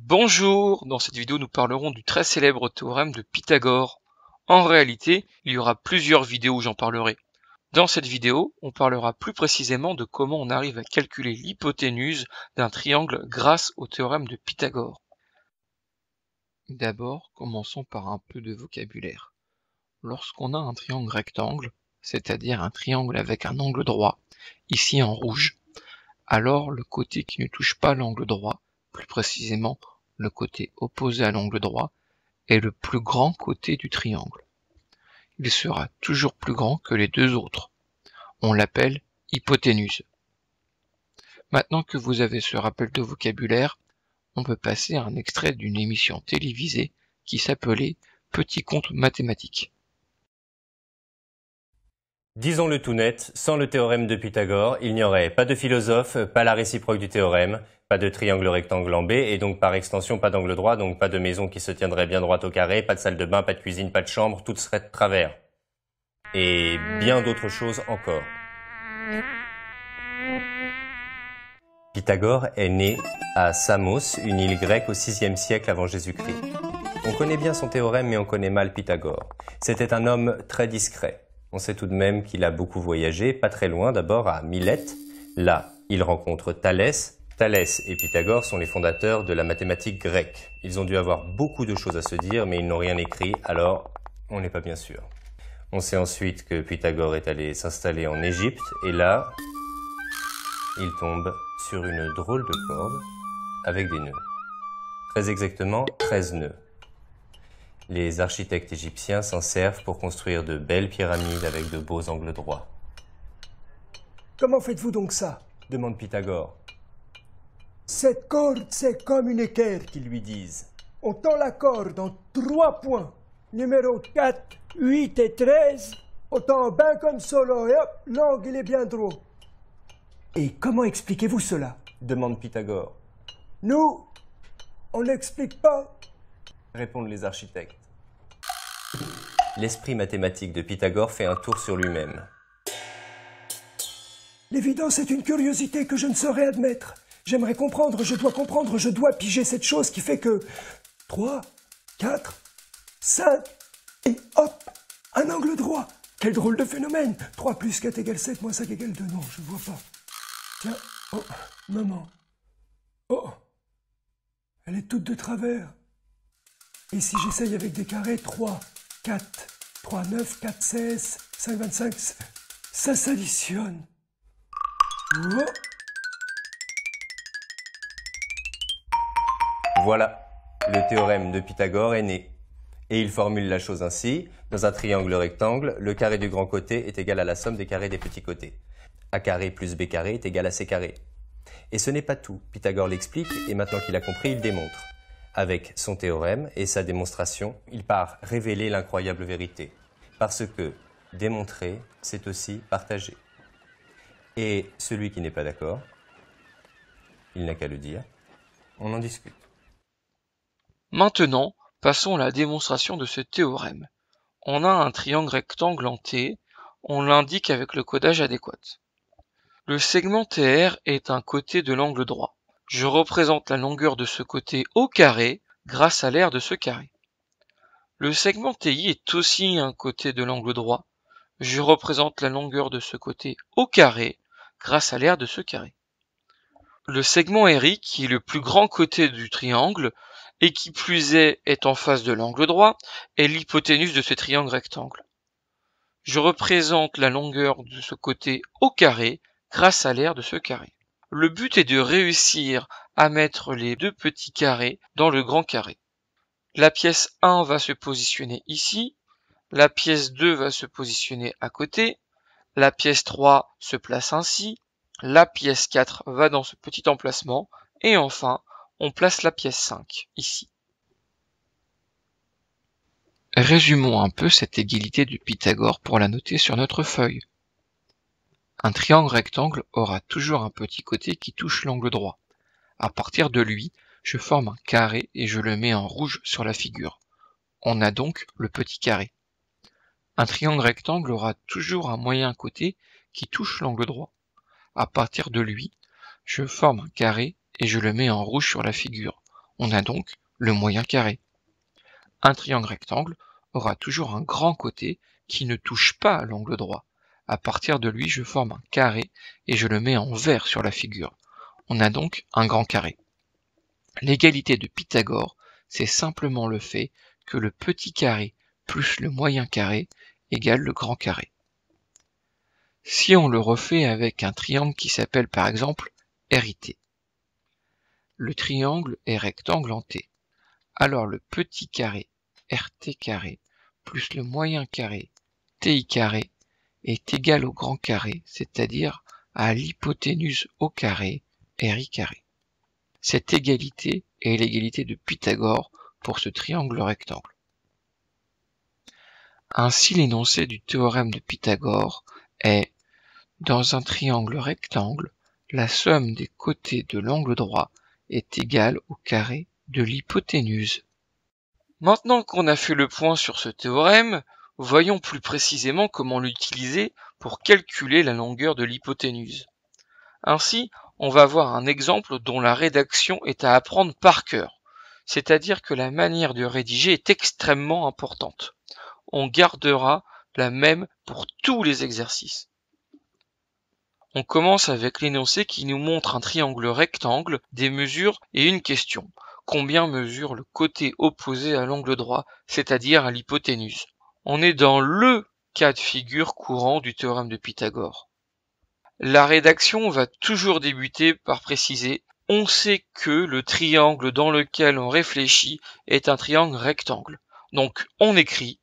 Bonjour, dans cette vidéo nous parlerons du très célèbre théorème de Pythagore. En réalité, il y aura plusieurs vidéos où j'en parlerai. Dans cette vidéo, on parlera plus précisément de comment on arrive à calculer l'hypoténuse d'un triangle grâce au théorème de Pythagore. D'abord, commençons par un peu de vocabulaire. Lorsqu'on a un triangle rectangle, c'est-à-dire un triangle avec un angle droit, ici en rouge, alors le côté qui ne touche pas l'angle droit, plus précisément le côté opposé à l'angle droit, est le plus grand côté du triangle. Il sera toujours plus grand que les deux autres. On l'appelle hypoténuse. Maintenant que vous avez ce rappel de vocabulaire, on peut passer à un extrait d'une émission télévisée qui s'appelait Petit conte mathématique. Disons-le tout net, sans le théorème de Pythagore, il n'y aurait pas de philosophe, pas la réciproque du théorème, pas de triangle rectangle en B, et donc par extension pas d'angle droit, donc pas de maison qui se tiendrait bien droite au carré, pas de salle de bain, pas de cuisine, pas de chambre, tout serait de travers. Et bien d'autres choses encore. Pythagore est né à Samos, une île grecque au VIe siècle avant Jésus-Christ. On connaît bien son théorème, mais on connaît mal Pythagore. C'était un homme très discret. On sait tout de même qu'il a beaucoup voyagé, pas très loin, d'abord à Milète. Là, il rencontre Thalès. Thalès et Pythagore sont les fondateurs de la mathématique grecque. Ils ont dû avoir beaucoup de choses à se dire, mais ils n'ont rien écrit, alors on n'est pas bien sûr. On sait ensuite que Pythagore est allé s'installer en Égypte, et là, il tombe sur une drôle de corde avec des nœuds. Très exactement, 13 nœuds. Les architectes égyptiens s'en servent pour construire de belles pyramides avec de beaux angles droits. Comment faites-vous donc ça? Demande Pythagore. Cette corde, c'est comme une équerre, Qu'ils lui disent. On tend la corde en 3 points. Numéro 4, 8 et 13. Autant ben comme solo et hop, l'angle il est bien droit. Et comment expliquez-vous cela? Demande Pythagore. Nous, on n'explique pas. Répondent les architectes. L'esprit mathématique de Pythagore fait un tour sur lui-même. L'évidence est une curiosité que je ne saurais admettre. J'aimerais comprendre, je dois piger cette chose qui fait que 3, 4, 5, et hop, un angle droit. Quel drôle de phénomène. 3 plus 4 égale 7, moins 5 égale 2. Non, je ne vois pas. Tiens, oh, maman. Oh, elle est toute de travers. Et si j'essaye avec des carrés, 3, 4, 3, 9, 4, 16, 5, 25, ça s'additionne. Oh. Voilà, le théorème de Pythagore est né. Et il formule la chose ainsi. Dans un triangle rectangle, le carré du grand côté est égal à la somme des carrés des petits côtés. A carré plus B carré est égal à C carré. Et ce n'est pas tout. Pythagore l'explique et maintenant qu'il a compris, il démontre. Avec son théorème et sa démonstration, il part révéler l'incroyable vérité. Parce que démontrer, c'est aussi partager. Et celui qui n'est pas d'accord, il n'a qu'à le dire, on en discute. Maintenant, passons à la démonstration de ce théorème. On a un triangle rectangle en T, on l'indique avec le codage adéquat. Le segment TR est un côté de l'angle droit. Je représente la longueur de ce côté au carré grâce à l'aire de ce carré. Le segment TI est aussi un côté de l'angle droit. Je représente la longueur de ce côté au carré grâce à l'aire de ce carré. Le segment RI, qui est le plus grand côté du triangle, et qui plus est en face de l'angle droit, est l'hypoténuse de ce triangle rectangle. Je représente la longueur de ce côté au carré grâce à l'aire de ce carré. Le but est de réussir à mettre les deux petits carrés dans le grand carré. La pièce 1 va se positionner ici, la pièce 2 va se positionner à côté, la pièce 3 se place ainsi, la pièce 4 va dans ce petit emplacement, et enfin, on place la pièce 5 ici. Résumons un peu cette égalité de Pythagore pour la noter sur notre feuille. Un triangle rectangle aura toujours un petit côté qui touche l'angle droit. À partir de lui, je forme un carré et je le mets en rouge sur la figure. On a donc le petit carré. Un triangle rectangle aura toujours un moyen côté qui touche l'angle droit. À partir de lui, je forme un carré et je le mets en rouge sur la figure. On a donc le moyen carré. Un triangle rectangle aura toujours un grand côté qui ne touche pas l'angle droit. À partir de lui, je forme un carré et je le mets en vert sur la figure. On a donc un grand carré. L'égalité de Pythagore, c'est simplement le fait que le petit carré plus le moyen carré égale le grand carré. Si on le refait avec un triangle qui s'appelle par exemple RIT, le triangle est rectangle en T. Alors le petit carré RT carré plus le moyen carré TI carré est égal au grand carré, c'est-à-dire à l'hypoténuse au carré RI carré. Cette égalité est l'égalité de Pythagore pour ce triangle rectangle. Ainsi, l'énoncé du théorème de Pythagore est: dans un triangle rectangle, la somme des côtés de l'angle droit est égale au carré de l'hypoténuse. Maintenant qu'on a fait le point sur ce théorème, voyons plus précisément comment l'utiliser pour calculer la longueur de l'hypoténuse. Ainsi, on va voir un exemple dont la rédaction est à apprendre par cœur, c'est-à-dire que la manière de rédiger est extrêmement importante. On gardera la même pour tous les exercices. On commence avec l'énoncé qui nous montre un triangle rectangle, des mesures et une question. Combien mesure le côté opposé à l'angle droit, c'est-à-dire à l'hypoténuse? On est dans le cas de figure courant du théorème de Pythagore. La rédaction va toujours débuter par préciser: on sait que le triangle dans lequel on réfléchit est un triangle rectangle. Donc on écrit: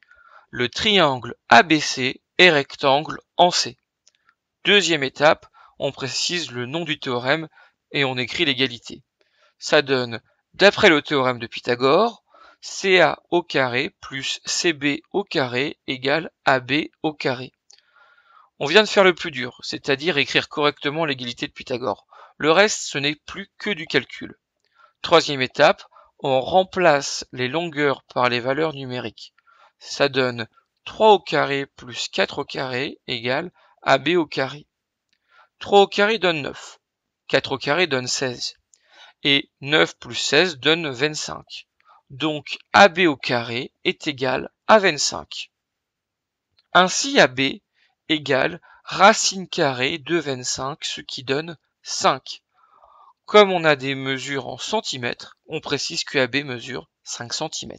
le triangle ABC est rectangle en C. Deuxième étape, on précise le nom du théorème et on écrit l'égalité. Ça donne, d'après le théorème de Pythagore, CA au carré plus CB au carré égale AB au carré. On vient de faire le plus dur, c'est-à-dire écrire correctement l'égalité de Pythagore. Le reste, ce n'est plus que du calcul. Troisième étape, on remplace les longueurs par les valeurs numériques. Ça donne 3 au carré plus 4 au carré égale AB au carré. 3 au carré donne 9, 4 au carré donne 16, et 9 plus 16 donne 25. Donc AB au carré est égal à 25. Ainsi AB égale racine carrée de 25, ce qui donne 5. Comme on a des mesures en centimètres, on précise que AB mesure 5 cm.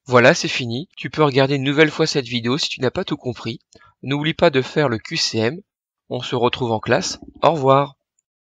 Voilà, c'est fini. Tu peux regarder une nouvelle fois cette vidéo si tu n'as pas tout compris. N'oublie pas de faire le QCM. On se retrouve en classe. Au revoir.